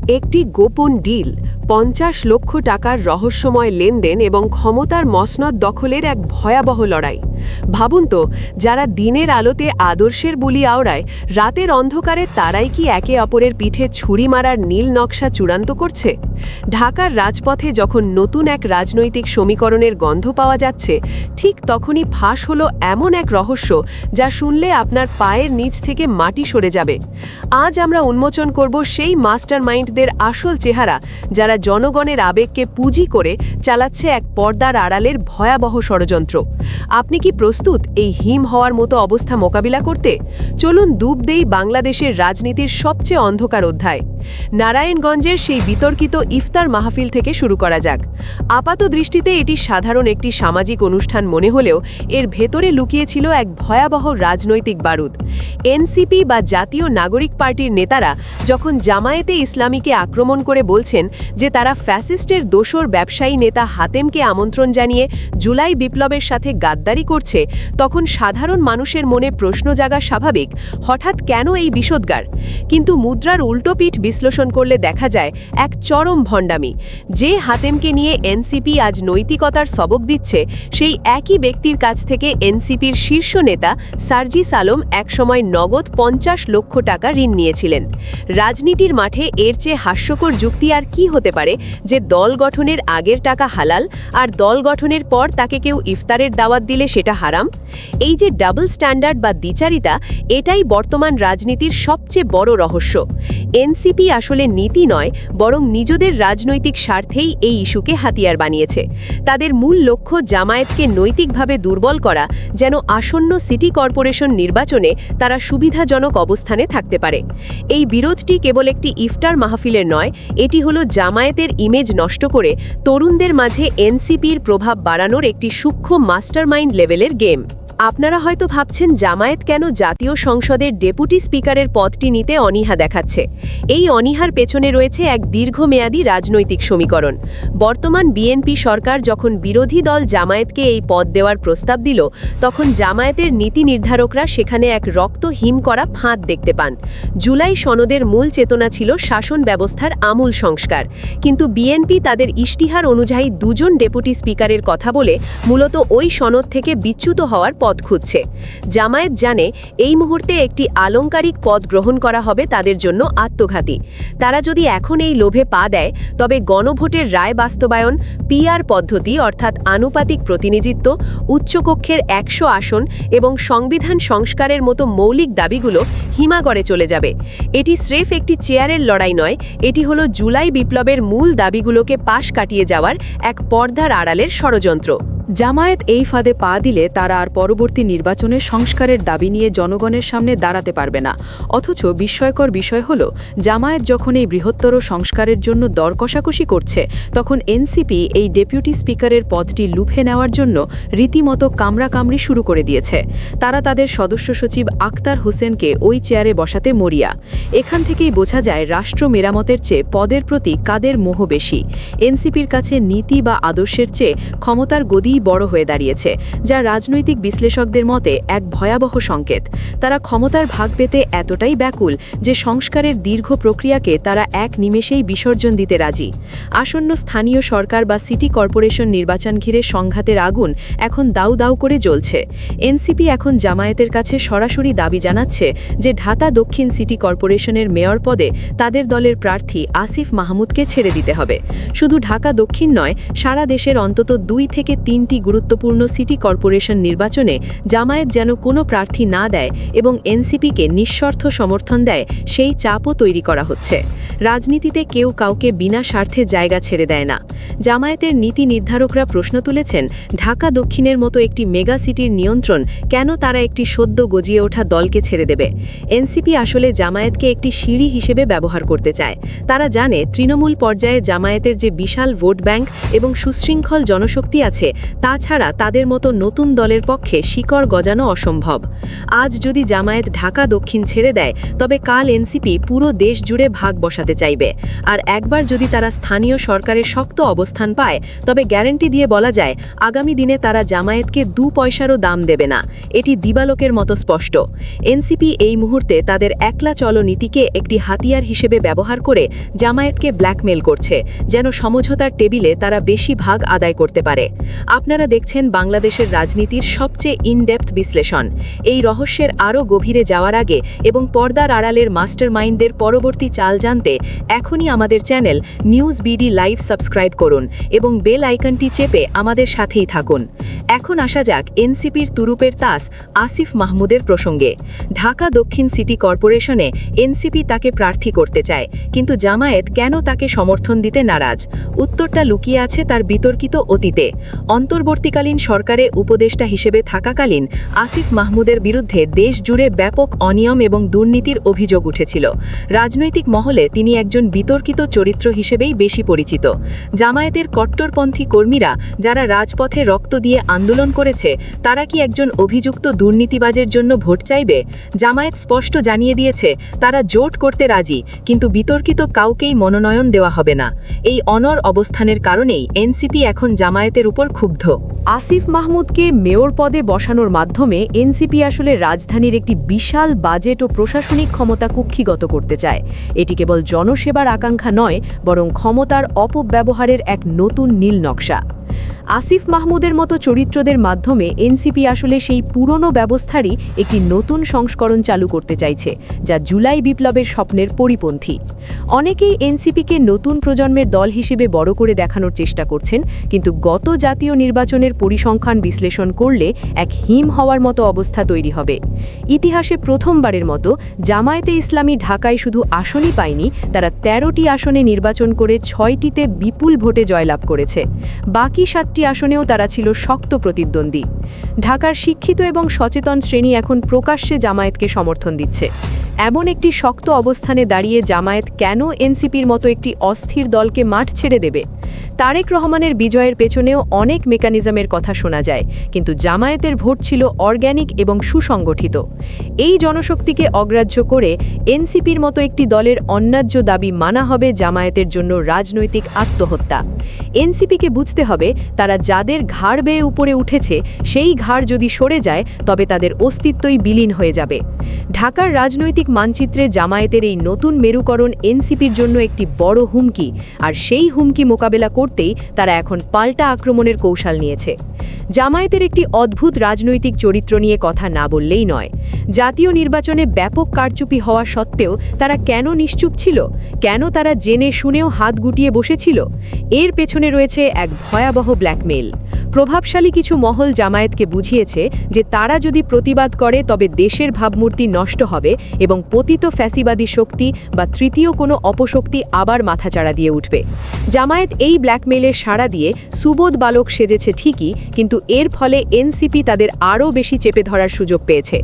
একটি গোপন ডিল, ৫০ লক্ষ টাকার রহস্যময় লেনদেন এবং ক্ষমতার মসনদ দখলের এক ভয়াবহ লড়াই। ভাবুন তো, যারা দিনের আলোতে আদর্শের বুলি আওড়ায়, রাতের অন্ধকারে তারাই কি একে অপরের পিঠে ছুরি মারার নীল নকশা চূড়ান্ত করছে? ঢাকার রাজপথে যখন নতুন এক রাজনৈতিক সমীকরণের গন্ধ পাওয়া যাচ্ছে, ঠিক তখনই ফাঁস হলো এমন এক রহস্য যা শুনলে আপনার পায়ের নিচ থেকে মাটি সরে যাবে। আজ আমরা উন্মোচন করব সেই মাস্টারমাইন্ডদের আসল চেহারা, যারা জনগণের আবেগকে পুঁজি করে চালাচ্ছে এক পর্দার আড়ালের ভয়াবহ ষড়যন্ত্র। আপনি কি প্রস্তুত এই হিম হওয়ার মতো অবস্থা মোকাবিলা করতে? চলুন ডুব দেই বাংলাদেশের রাজনীতির সবচেয়ে অন্ধকার অধ্যায়। নারায়ণগঞ্জের সেই বিতর্কিত ইফতার মাহফিল থেকে শুরু করা যাক। আপাত দৃষ্টিতে এটি সাধারণ একটি সামাজিক অনুষ্ঠান মনে হলেও এর ভেতরে লুকিয়েছিল এক ভয়াবহ রাজনৈতিক বারুদ। এনসিপি বা জাতীয় নাগরিক পার্টির নেতারা যখন জামায়াতে ইসলামীকে আক্রমণ করে বলছেন যে তারা ফ্যাসিস্টের দোসর ব্যবসায়ী নেতা হাতেমকে আমন্ত্রণ জানিয়ে জুলাই বিপ্লবের সাথে গাদ্দারি করছে, তখন সাধারণ মানুষের মনে প্রশ্ন জাগা স্বাভাবিক, হঠাৎ কেন এই বিষোদ্গার? কিন্তু মুদ্রার উল্টো পিঠ বিশ্লেষণ করলে দেখা যায় এক চরম ভণ্ডামি। যে হাতেমকে নিয়ে এনসিপি আজ নৈতিকতার সবক দিচ্ছে, সেই একই ব্যক্তির কাছ থেকে এনসিপির শীর্ষ নেতা সার্জিস আলম একসময় নগদ ৫০ লক্ষ টাকা ঋণ নিয়েছিলেন। রাজনীতির মাঠে এর চেয়ে হাস্যকর যুক্তি আর কি হতে পারে যে দল গঠনের আগের টাকা হালাল, আর দল গঠনের পর তাকে কেউ ইফতারের দাওয়াত দিলে সেটা হারাম? এই যে ডাবল স্ট্যান্ডার্ড বা দ্বিচারিতা, এটাই বর্তমান রাজনীতির সবচেয়ে বড় রহস্য। এনসিপি আসলে নীতি নয়, বরং নিজেদের রাজনৈতিক স্বার্থেই এই ইস্যুকে হাতিয়ার বানিয়েছে। তাদের মূল লক্ষ্য জামায়াতকে নৈতিকভাবে দুর্বল করা, যেন আসন্ন সিটি কর্পোরেশন নির্বাচনে তারা সুবিধাজনক অবস্থানে থাকতে পারে। এই বিরোধটি কেবল একটি ইফতার মাহফিলের নয়, এটি হলো জামায়াতের ইমেজ নষ্ট করে তরুণদের মাঝে এনসিপির প্রভাব বাড়ানোর একটি সূক্ষ্ম মাস্টারমাইন্ড লেভেলের গেম। আপনারা হয়তো ভাবছেন জামায়াত কেন জাতীয় সংসদের ডেপুটি স্পিকারের পদটি নিতে অনীহা দেখাচ্ছে। এই অনীহার পেছনে রয়েছে এক দীর্ঘমেয়াদী রাজনৈতিক সমীকরণ। বর্তমান বিএনপি সরকার যখন বিরোধী দল জামায়াতকে এই পদ দেওয়ার প্রস্তাব দিল, তখন জামায়াতের নীতি নির্ধারকরা সেখানে এক রক্ত হিম করা ফাঁদ দেখতে পান। জুলাই সনদের মূল চেতনা ছিল শাসন ব্যবস্থার আমূল সংস্কার, কিন্তু বিএনপি তাদের ইশতিহার অনুযায়ী দুজন ডেপুটি স্পিকারের কথা বলে মূলত ওই সনদ থেকে বিচ্যুত হওয়ার পদ খুঁজছে। জামায়াত জানে এই মুহূর্তে একটি আলংকারিক পদ গ্রহণ করা হবে তাদের জন্য আত্মঘাতী। তারা যদি এখন এই লোভে পা দেয়, তবে গণভোটের রায় বাস্তবায়ন, পিআর পদ্ধতি অর্থাৎ আনুপাতিক প্রতিনিধিত্ব, উচ্চকক্ষের ১০০ আসন এবং সংবিধান সংস্কারের মতো মৌলিক দাবিগুলো হিমাগড়ে চলে যাবে। এটি স্রেফ একটি চেয়ারের লড়াই নয়, এটি হলো জুলাই বিপ্লবের মূল দাবিগুলোকে পাশ কাটিয়ে যাওয়ার এক পর্দার আড়ালের ষড়যন্ত্র। জামায়াত এই ফাঁদে পা দিলে তারা আর পরবর্তী নির্বাচনে সংস্কারের দাবি নিয়ে জনগণের সামনে দাঁড়াতে পারবে না। অথচ বিস্ময়কর বিষয় হল, জামায়াত যখন এই বৃহত্তর সংস্কারের জন্য দর কষাকষি করছে, তখন এনসিপি এই ডেপুটি স্পিকারের পদটি লুফে নেওয়ার জন্য রীতিমতো কামড়াকামড়ি শুরু করে দিয়েছে। তারা তাদের সদস্য সচিব আক্তার হোসেনকে ওই চেয়ারে বসাতে মরিয়া। এখান থেকেই বোঝা যায় রাষ্ট্র মেরামতের চেয়ে পদের প্রতি কাদের মোহ বেশি। এনসিপির কাছে নীতি বা আদর্শের চেয়ে ক্ষমতার গদি বড় হয়ে দাঁড়িয়েছে, যা রাজনৈতিক বিশ্লেষকদের মতে এক ভয়াবহ সংকেত। তারা ক্ষমতার ভাগ পেতে এতটাই ব্যাকুল যে সংস্কারের দীর্ঘ প্রক্রিয়াকে তারা এক নিমেষেই বিসর্জন দিতে রাজি। আসন্ন স্থানীয় সরকার বা সিটি কর্পোরেশন নির্বাচন ঘিরে সংঘাতের আগুন এখন দাউ দাউ করে জ্বলছে। এনসিপি এখন জামায়াতের কাছে সরাসরি দাবি জানাচ্ছে যে ঢাকা দক্ষিণ সিটি কর্পোরেশনের মেয়র পদে তাদের দলের প্রার্থী আসিফ মাহমুদকে ছেড়ে দিতে হবে। শুধু ঢাকা দক্ষিণ নয়, সারা দেশের অন্তত ২ থেকে ৩টি গুরুত্বপূর্ণ সিটি কর্পোরেশন নির্বাচনে জামায়াত যেন কোনো প্রার্থী না দেয় এবং এনসিপিকে নিঃশর্ত সমর্থন দেয়, সেই চাপও তৈরি করা হচ্ছে। রাজনীতিতে কেউ কাউকে বিনা স্বার্থে জায়গা ছেড়ে দেয় না। জামায়াতের নীতি নির্ধারকরা প্রশ্ন তুলেছেন, ঢাকা দক্ষিণের মতো একটি মেগা সিটির নিয়ন্ত্রণ কেন তারা একটি সদ্য গজিয়ে ওঠা দলকে ছেড়ে দেবে? এনসিপি আসলে জামায়াতকে একটি সিঁড়ি হিসেবে ব্যবহার করতে চায়। তারা জানে তৃণমূল পর্যায়ে জামায়াতের যে বিশাল ভোট ব্যাংক এবং সুশৃঙ্খল জনশক্তি আছে, তাছাড়া তাদের মতো নতুন দলের পক্ষে শিকড় গজানো অসম্ভব। আজ যদি জামায়াত ঢাকা দক্ষিণ ছেড়ে দেয়, তবে কাল এনসিপি পুরো দেশ জুড়ে ভাগ বসাতে চাইবে। আর একবার যদি তারা স্থানীয় সরকারের শক্ত অবস্থান পায়, তবে গ্যারান্টি দিয়ে বলা যায় আগামী দিনে তারা জামায়াতকে 2 পয়সারও দাম দেবে না। এটি দিবালোকের মতো স্পষ্ট। এনসিপি এই মুহূর্তে তাদের একলা চলো নীতিকে একটি হাতিয়ার হিসেবে ব্যবহার করে জামায়াতকে ব্ল্যাকমেল করছে, যেন সমঝোতার টেবিলে তারা বেশি ভাগ আদায় করতে পারে। আপনারা দেখছেন বাংলাদেশের রাজনীতির সবচেয়ে ইনডেপথ বিশ্লেষণ। এই রহস্যের আরও গভীরে যাওয়ার আগে এবং পর্দার আড়ালের মাস্টারমাইন্ডদের পরবর্তী চাল জানতে এখনই আমাদের channel news BD live subscribe করুন এবং বেল আইকনটি চেপে আমাদের সাথেই থাকুন। এখন আসা যাক এনসিপির তুরুপের তাস আসিফ মাহমুদের প্রসঙ্গে। ঢাকা দক্ষিণ সিটি কর্পোরেশনে এনসিপি তাকে প্রার্থী করতে চায়, কিন্তু জামায়াত কেন তাকে সমর্থন দিতে নারাজ? উত্তরটা লুকিয়ে আছে তার বিতর্কিত অতীতে। অন্তর্বর্তীকালীন সরকারে উপদেষ্টা হিসেবে থাকাকালীন আসিফ মাহমুদের বিরুদ্ধে দেশ জুড়ে ব্যাপক অনিয়ম এবং দুর্নীতির অভিযোগ উঠেছিল। রাজনৈতিক মহলে তিনি একজন বিতর্কিত চরিত্র হিসেবেই বেশি পরিচিত। জামায়াতের কট্টরপন্থী কর্মীরা যারা রাজপথে রক্ত দিয়ে আন্দোলন করেছে, তারা কি একজন অভিযুক্ত দুর্নীতিবাজের জন্য ভোট চাইবে? জামায়াত স্পষ্ট জানিয়ে দিয়েছে তারা জোট করতে রাজি, কিন্তু বিতর্কিত কাউকেই মনোনয়ন দেওয়া হবে না। এই অনড় অবস্থানের কারণেই এনসিপি এখন জামায়াতের উপর ক্ষুব্ধ। আসিফ মাহমুদকে মেয়র পদে বসানোর মাধ্যমে এনসিপি আসলে রাজধানীর একটি বিশাল বাজেট ও প্রশাসনিক ক্ষমতা কুক্ষিগত করতে চায়। এটি কেবল জনসেবার আকাঙ্ক্ষা নয়, বরং ক্ষমতার অপব্যবহারের এক নতুন নীল নকশা। আসিফ মাহমুদের মতো চরিত্রদের মাধ্যমে এনসিপি আসলে সেই পুরনো ব্যবস্থারই একটি নতুন সংস্করণ চালু করতে চাইছে, যা জুলাই বিপ্লবের স্বপ্নের পরিপন্থী। অনেকেই এনসিপিকে নতুন প্রজন্মের দল হিসেবে বড় করে দেখানোর চেষ্টা করছেন, কিন্তু গত জাতীয় নির্বাচনের পরিসংখ্যান বিশ্লেষণ করলে এক হিম হওয়ার মতো অবস্থা তৈরি হবে। ইতিহাসে প্রথমবারের মতো জামায়াতে ইসলামী ঢাকায় শুধু আসনই পায়নি, তারা 13টি আসনে নির্বাচন করে 6টিতে বিপুল ভোটে জয়লাভ করেছে। বাকি 7টি আসনেও তারা ছিল শক্ত প্রতিদ্বন্দ্বী। ঢাকার শিক্ষিত এবং সচেতন শ্রেণী এখন প্রকাশ্যে জামায়াতকে সমর্থন দিচ্ছে। এমন একটি শক্ত অবস্থানে দাঁড়িয়ে জামায়াত কেন এনসিপির মতো একটি অস্থির দলকে মাঠ ছেড়ে দেবে? তারেক রহমানের বিজয়ের পেছনেও অনেক মেকানিজমের কথা শোনা যায়, কিন্তু জামায়াতের ভোট ছিল অর্গ্যানিক এবং সুসংগঠিত। এই জনশক্তিকে অগ্রাহ্য করে এনসিপির মতো একটি দলের অন্যায্য দাবি মানা হবে জামায়াতের জন্য রাজনৈতিক আত্মহত্যা। এনসিপিকে বুঝতে হবে তারা যাদের ঘাড় বেয়ে উপরে উঠেছে, সেই ঘাড় যদি সরে যায়, তবে তাদের অস্তিত্বই বিলীন হয়ে যাবে। ঢাকার রাজনৈতিক মানচিত্রে জামায়াতের এই নতুন মেরুকরণ এনসিপির জন্য একটি বড় হুমকি, আর সেই হুমকি মোকাবেলা করতেই তারা এখন পাল্টা আক্রমণের কৌশল নিয়েছে। জামায়াতের একটি অদ্ভুত রাজনৈতিক চরিত্র নিয়ে কথা না বললেই নয়। জাতীয় নির্বাচনে ব্যাপক কারচুপি হওয়া সত্ত্বেও তারা কেন নিশ্চুপ ছিল? কেন তারা জেনে শুনেও হাত গুটিয়ে বসেছিল? এর পেছনে রয়েছে এক ভয়াবহ ব্ল্যাকমেইল। প্রভাবশালী কিছু মহল জামায়াতকে বুঝিয়েছে যে তারা যদি প্রতিবাদ করে, তবে দেশের ভাবমূর্তি নষ্ট হবে এবং পতিত ফ্যাসিবাদী শক্তি বা তৃতীয় কোনো অপশক্তি আবার মাথাচাড়া দিয়ে উঠবে। জামায়াত এই ব্ল্যাকমেইলের সাড়া দিয়ে সুবোধ বালক সেজেছে ঠিকই, কিন্তু এর ফলে এনসিপি তাদের আরও বেশি চেপে ধরার সুযোগ পেয়েছে।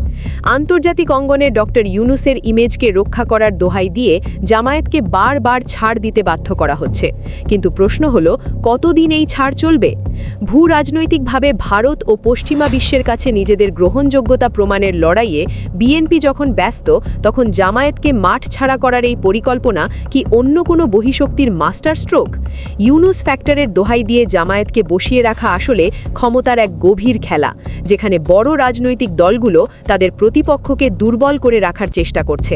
আন্তর্জাতিক অঙ্গনে ডক্টর ইউনূসের ইমেজকে রক্ষা করার দোহাই দিয়ে জামায়াতকে বারবার ছাড় দিতে বাধ্য করা হচ্ছে। কিন্তু প্রশ্ন হলো, কতদিন এই ছাড় চলবে? ভূ রাজনৈতিকভাবে ভারত ও পশ্চিমা বিশ্বের কাছে নিজেদের গ্রহণযোগ্যতা প্রমাণের লড়াইয়ে বিএনপি যখন ব্যস্ত, তখন জামায়াতকে মাঠ ছাড়া করার এই পরিকল্পনা কি অন্য কোনো বহিঃশক্তির মাস্টার স্ট্রোক? ইউনূস ফ্যাক্টরের দোহাই দিয়ে জামায়াতকে বসিয়ে রাখা আসলে ক্ষমতার এক গভীর খেলা, যেখানে বড় রাজনৈতিক দলগুলো তাদের প্রতিপক্ষকে দুর্বল করে রাখার চেষ্টা করছে।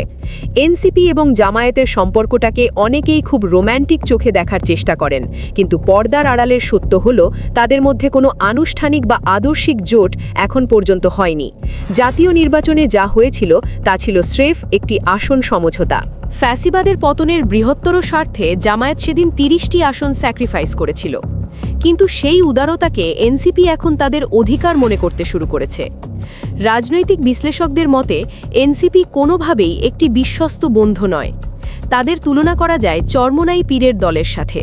এনসিপি এবং জামায়াতের সম্পর্কটাকে অনেকেই খুব রোম্যান্টিক চোখে দেখার চেষ্টা করেন, কিন্তু পর্দার আড়ালের সত্য হলো তাদের মধ্যে কোনো আনুষ্ঠানিক বা আদর্শিক জোট এখন পর্যন্ত হয়নি। জাতীয় নির্বাচনে যা হয়েছিল তা ছিল স্রেফ একটি আসন সমঝোতা। ফ্যাসিবাদের পতনের বৃহত্তর স্বার্থে জামায়াত সেদিন 30টি আসন স্যাক্রিফাইস করেছিল, কিন্তু সেই উদারতাকে এনসিপি এখন তাদের অধিকার মনে করতে শুরু করেছে। রাজনৈতিক বিশ্লেষকদের মতে এনসিপি কোনোভাবেই একটি বিশ্বস্ত বন্ধু নয়। তাদের তুলনা করা যায় চরমোনাই পীরের দলের সাথে,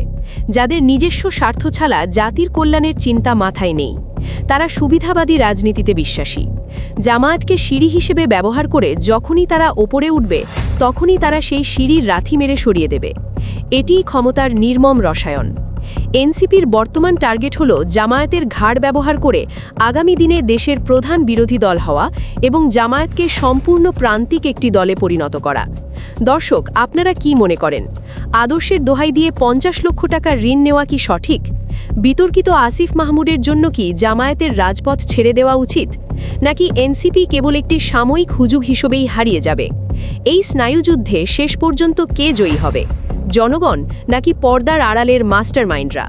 যাদের নিজস্ব স্বার্থ ছাড়া জাতির কল্যাণের চিন্তা মাথায় নেই। তারা সুবিধাবাদী রাজনীতিতে বিশ্বাসী। জামায়াতকে সিঁড়ি হিসেবে ব্যবহার করে যখনই তারা ওপরে উঠবে, তখনই তারা সেই সিঁড়ির রাথি মেরে সরিয়ে দেবে। এটিই ক্ষমতার নির্মম রসায়ন। এনসিপির বর্তমান টার্গেট হল জামায়াতের ঘাড় ব্যবহার করে আগামী দিনে দেশের প্রধান বিরোধী দল হওয়া এবং জামায়াতকে সম্পূর্ণ প্রান্তিক একটি দলে পরিণত করা। দর্শক, আপনারা কি মনে করেন? আদর্শের দোহাই দিয়ে ৫০ লক্ষ টাকার ঋণ নেওয়া কি সঠিক? বিতর্কিত আসিফ মাহমুদের জন্য কি জামায়াতের রাজপথ ছেড়ে দেওয়া উচিত, নাকি এনসিপি কেবল একটি সাময়িক হুজুগ হিসেবেই হারিয়ে যাবে? এই স্নায়ুযুদ্ধে শেষ পর্যন্ত কে জয়ী হবে, জনগণ নাকি পর্দার আড়ালের মাস্টারমাইন্ডরা?